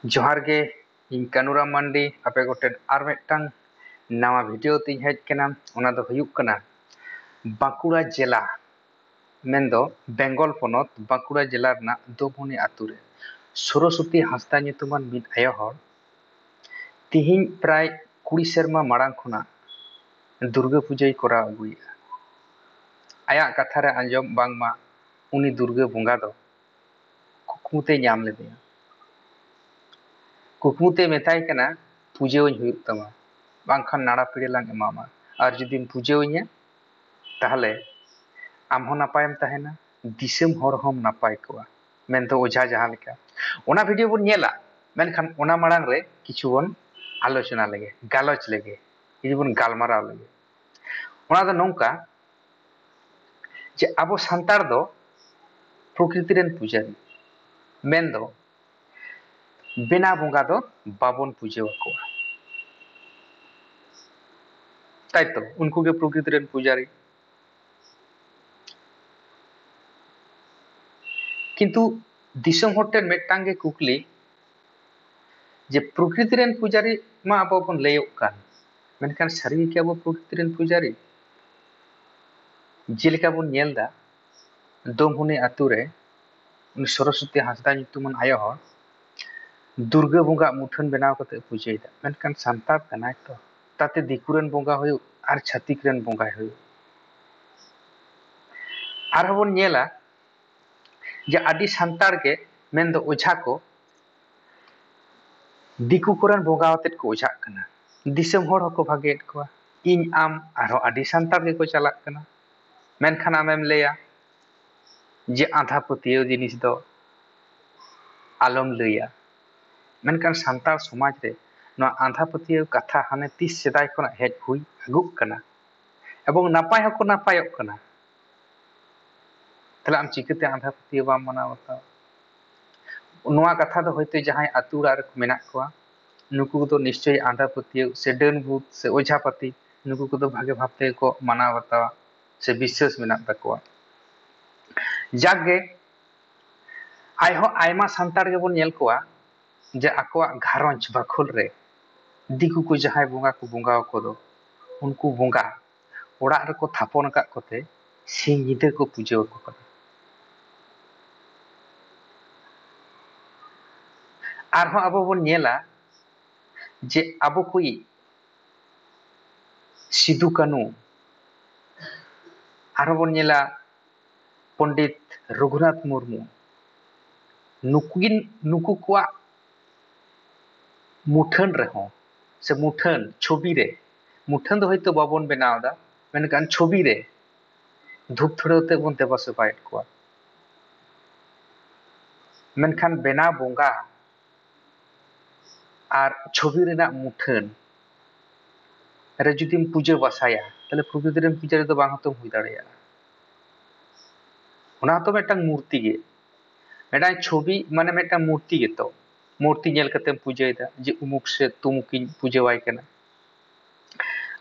जोहार गे इन कानुराम मांडी आपे Goten are मिदटांग नवा भिडियो तीन हेज कना ओना दो हुयुग कना बांकुड़ा जिला मेनदो बेंगल पोनत बांकुड़ा जिला रना दोबुनी आतुरे सरस्वती हांसदा nyutuman मिद आयो हर तिहिं प्राय 20 सेरमा मारांग खुना दुर्गा पूजाय कोराव अगुया आया कथा रे आंजम बांगमा उनी दुर्गा बोंगा दो कुकमुते ᱧᱟᱢ लेदेया कुकमुते मेताय कना पूजावኝ हुयुग तमा बांखान नाड़ा पिड़े लांग एमामा और जुदीम पूजावᱧा ताहले आम हो नापायम तहेना दिसम हर हम नापाय कोआ मेनतो ओझा जहां लेका ओना भिडियो बन नेला मेनखान ओना माड़ांग रे किछु बन आलोचना लेगे गालोच लेगे इदि बन गालमाराव लेगे ओना दो नोंका जे आबो सांतार दो प्रकृति रेन पूजारी मेन दो बेना बोंगा दो बाबन पूजावाकोआ ताइतो उनको के प्रकृति रेन पूजारी किंतु दिसम हटेन मेटांगे कुकली जे प्रकृति रेन पूजारी मा आबो बन लेयोग कान मेनखान सारी के आबो प्रकृति रेन पूजारी जेलेका बन नेलदा दोमहुनी आतुरे उन सरस्वती हांसदा nyutuman आयो हर दुर्गा बोंगा मुठन बनाव कते पूजायदा मेनखान सांतार कनाय तो ताते दिकुरेन बोंगा हुयु आर छातिक रेन बोंगा हुयु आर हबन नेला जे आदि सांतार के मेन दो ओझा को दिकु कोरेन बोंगा अतेत को ओझाक कना दिसम हर हको भागेत कोआ इन आम आरो आदि सांतार के को चलाक कना मेनखान आमेम लेया जे आधा पतियो जिनिस दो आलम लैया मेनखान सांतार समाज रे नो आधा पतियो कथा हाने 30 सेदाय खना हेज हुई आगुक कना एबं नापाय हको नापायक कना तले आम चिकते आधा पतियो बाम मनावता नोआ कथा दो होयतो जहां आतुरा रे मेनाक कोआ नुकु तो निश्चय आधा पतियो से डन भूत से ओझापति नुकु को तो भागे भाबते को मानावता से विश्वास मेनाक तकोआ जागे आयहो आयमा सांतार के बन नेल कोआ जे आकोआ घारंज बाखुल रे दिकु को जहां बोंगा को बोंगा को दो उनको बोंगा ओड़ा रे को थापन का कोते सिंह निदे को पूजा को कदा आरहो आबो बन नेला जे आबो कोई सिदु कानु आरो बन नेला पंडित रघुनाथ मुर्मू नुकु कोआ मुठन रहो से मुठन छवि रे मुठन दो होयतो बाबन बनावदा मेनखान छवि रे धूप थोड़ेते बन देबा सेबायत कोआ मेनखान बेना बोंगा आर छवि रेना मुठन रे जुदीम पूजा बासाया तले प्रकृति रेन पूजा दो बांग हतो हुई दाड़ेया ओना तो मेटांग मूर्ति गे मेटांग छवि माने मेटांग मूर्ति गे तो मूर्ति नेल कते पूजायदा जे उमुक से तुमुकिन पूजावाय कना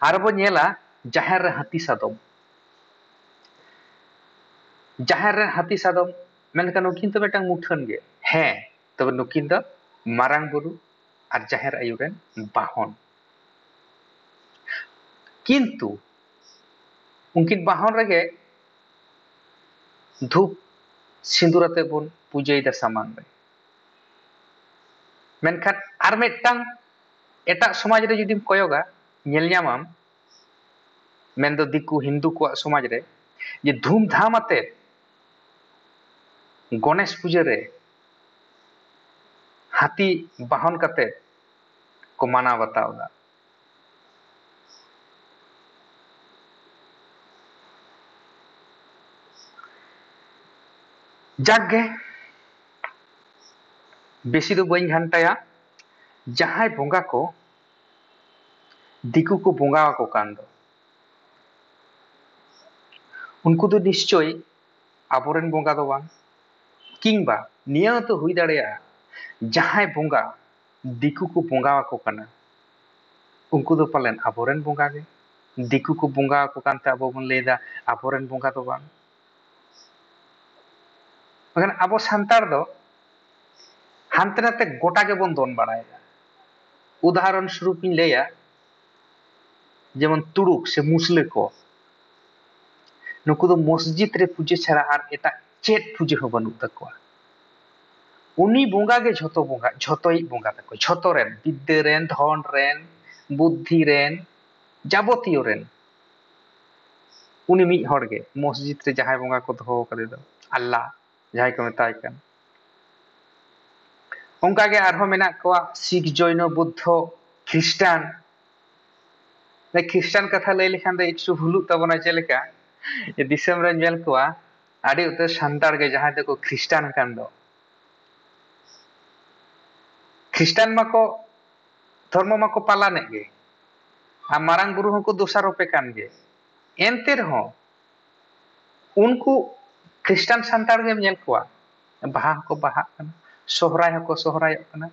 आरबो नेला जाहेर रे हाथी सादम जाहेर रे हाथी सादम मेनखान नुकिन तो मेटांग मुठन गे हे तबे नुकिन दो मारांग बुरु आर जाहेर आयु रेन बाहन किंतु उनकिन बाहन रेगे धूप सिंदूराते बन पूजायदा सामान रे मेनखान आर मेटांग एटा समाज रे जुदीम कोयोगा नेल ᱧᱟᱢᱟᱢ मेनदो दिकु हिंदू को समाज रे जे धूमधाम आते गणेश पूजा रे हाथी बाहन कते को माना बतावदा जागे बेसी दो बइन घंटाया जहां बोंगा को दिकु को बोंगा को कान दो उनको तो निश्चय आबोरेन बोंगा दो बांग किंबा निया तो हुई दाड़ेया जहां बोंगा दिकु को बोंगा को काना उनको तो पालेन आबोरेन बोंगा गे दिकु को बोंगा को कानते आबो बन लेदा आबोरेन बोंगा दो बांग मगन आबो सांतार दो हानते नाते गोटा गेबन दोन बाड़ायेदा उदाहरण स्वरूप इन लैया जेमन तुड़ुक से मुसले को नुकु दो मस्जिद रे पूजे छाड़ा आर एटा चेत पूजे हो बानुक ताकोआ उनी बोंगा गे झतो बोंगा झतोई बोंगा ताको झतो रेन विद्या रेन धन रेन बुद्धि रेन जाबतीय रेन उनी मिद हर गे मस्जिद रे जहाय बोंगा को दोहो कदे दो अल्लाह जहाय को मेताय कान ओंका गे आरहो मेना कोआ सिख जैन बुद्ध ख्रिस्टान ने ख्रिस्टान कथा लई लेखान दो एकटु हुलुक ताबोना चेलेका ए दिसम रे नेल कोआ आडी उते सान्तार गे जहाय दो ख्रिस्टान कान दो ख्रिस्टान माको धर्म माको पालाने गे आ मारांग बुरु हको दोसारोपे कान गे एनते रहो उनको ख्रिस्टान सान्तार गे नेल कोआ बाहा हको बाहा काना सोहराय हको सोहराय काना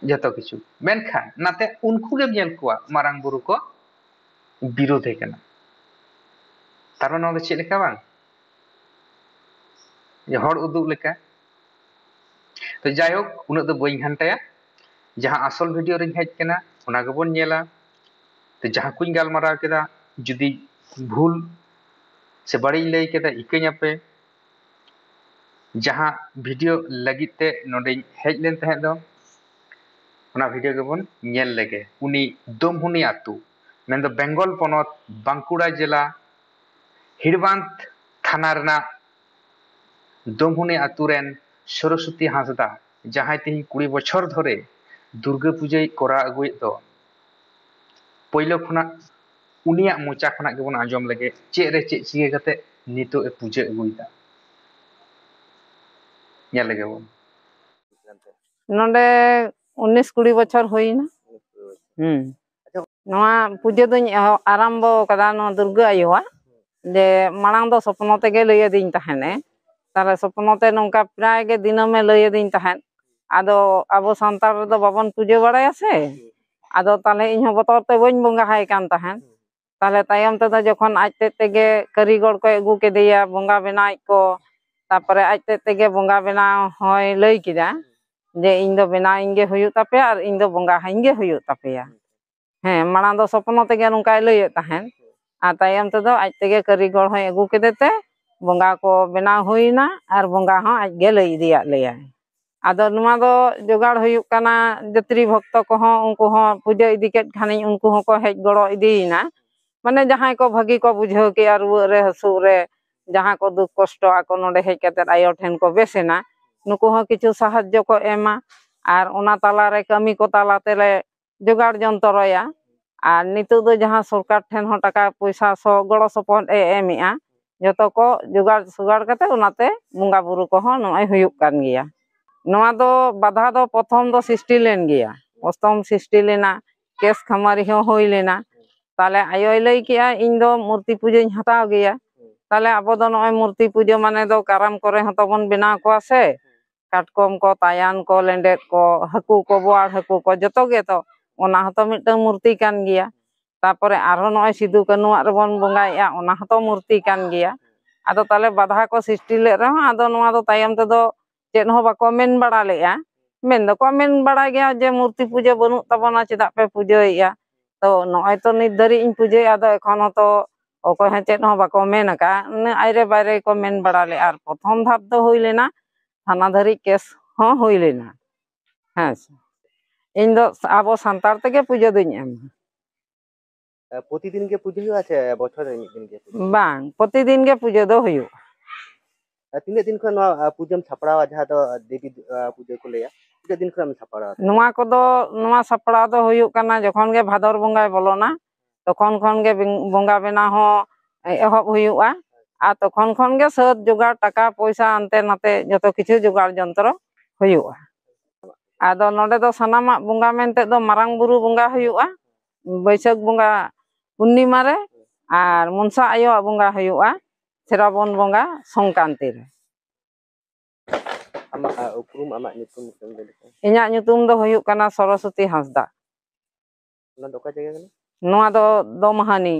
जतो किछु मेनखान नाते उनको गे नेल कोआ मारांग बुरु को विरोधे काना तार माने दो चेद लेका बांग जे हर उदुग लेका तो जाय होक उना दो बई घंटाया जहां असल वीडियो रे हेज केना ओना गेबोन नेला तो जहां कुछ गालमाराव केदा जुदी भूल से बड़ी लई केदा इकैयापे जहां वीडियो लगिते नोडे हेज लेन तहे दो ओना वीडियो गेबोन नेल लेगे उनी दोमहुनी आतु मेन दो बेंगल पनत बांकुड़ा जिला हिड़बांत थाना रना दोमहुनी आतु रेन सरस्वती हांसदा जहां तिहिं 20 बछर धरे दुर्गा पूजा करा अगुएत दो पहिलो खुना उनिया मोचा खुना गेबोन आंजम लेगे चेद रे चेद चिके कते नितो ए पूजा अगुइदा नेल लेगे बोन नोंडे 19-20 बछर होइना नोआ पूजा दोኝ आरंभो कदा नो दुर्गा आयोवा जे मांग दो सपनो तेगे लय दिñ तहने तारे सपनो ते नोंका प्राय गे दिनमे लय दिñ तहन आदो आबो संतार दो बाबन पूजा बड़ाया से आदो ताले इन हो बतर ते बñ बोंगा हाय कान तहन ताले तायम ते दो जखन आजते तेगे कारीगर को अगु केदेया बोंगा बनाई को तापरे आजते तेगे बोंगा बना होय लय किदा जे इन दो बनाई गे हुयु तापे आर इन दो बोंगा हाइगे हुयु तापेया हे मांग दो सपनो तेगे नोंका लय तहन आ तायम ते दो आज तेगे कारीगर होय अगु केदेते बोंगा को बना हुइना आर बोंगा हो आज गे लय दिया लेया आदो नुआ दो जोगाड़ हुयु काना जत्री भक्त को हो उनको हो पूजा इदी केट खानी उनको हो को हेज गड़ो इदीना माने जहां को भागी को बुझो के आर रे हसु रे जहां को दुख कष्ट आको नोडे हेज केते आयो ठेन को बेसेना नुको हो किछु साहाय्य को एमा आर ओना ताला रे कमी को ताला तेले जोगाड़ जंतरया आर नितो दो जहां सरकार ठेन हो टाका पैसा सो गड़ो सपन एमेआ जतो को जोगाड़ सुगाड़ कते ओनाते बोंगा बुरु को हो नय हुयु कान गिया नोआ दो बाधा दो प्रथम दो सृष्टि लेन गिया प्रथम सृष्टि लेना केस खमारी हो होई लेना ताले आयो लई किया इन दो मूर्ति पूजा हताव गया ताले आबो दो नय मूर्ति पूजा माने दो काराम करे हतो बन बिना को से काटकम को तायान को लेंडेट को हकु को बोआड़ हकु को जतो गे तो ओना हतो मिटन मूर्ति कान गिया तापरे आरो नय सिदु कानुआ रे बन बोंगाया ओना हतो मूर्ति कान गिया आदो ताले बाधा को सृष्टि ले रहो आदो नोआ दो तायम ते दो चेद हो बाको मेन बड़ा लेया मेन दो को मेन बड़ा गया जे मूर्ति पूजा बनु तबना चेदा पे पूजाया तो नय तो नित धरी इन पूजा आदो एखन तो ओको हे चेद हो बाको मेन का आइरे बाइरे को मेन बड़ा ले आर प्रथम धाप दो होई लेना थाना धरी केस हो होई लेना हां इन दो आबो संतार तेगे पूजा दोኝ एम प्रतिदिन के पूजा हुआ আছে বছরে মিদ দিন কে बांग प्रतिदिन के पूजा दो हुयु तीन दिन खन पूजम छपड़ा जहां तो देवी पूजा को लेया तीन दिन खन छपड़ा नुआ को दो नुआ सपड़ा दो हुयु कना जखन गे भादर बोंगा बोलोना तखन खन गे बोंगा बेना हो एहब हुयुआ आ तखन खन गे सत जोगाड़ टाका पैसा अंते नाते जतो किछु जोगाड़ जंत्र हुयुआ आदो नोडे दो सनामा बोंगा मेनते दो मारांग बुरु बोंगा हुयुआ बैसाख बोंगा पूर्णिमा रे आर मनसा आयो बोंगा हुयुआ श्रावण बोंगा संक्रांति रे आमा उपरुम आमा नितुम इन्या नितुम दो हुयुक काना सरस्वती हांसदा ना दोका जगह नोआ दो दोमहानी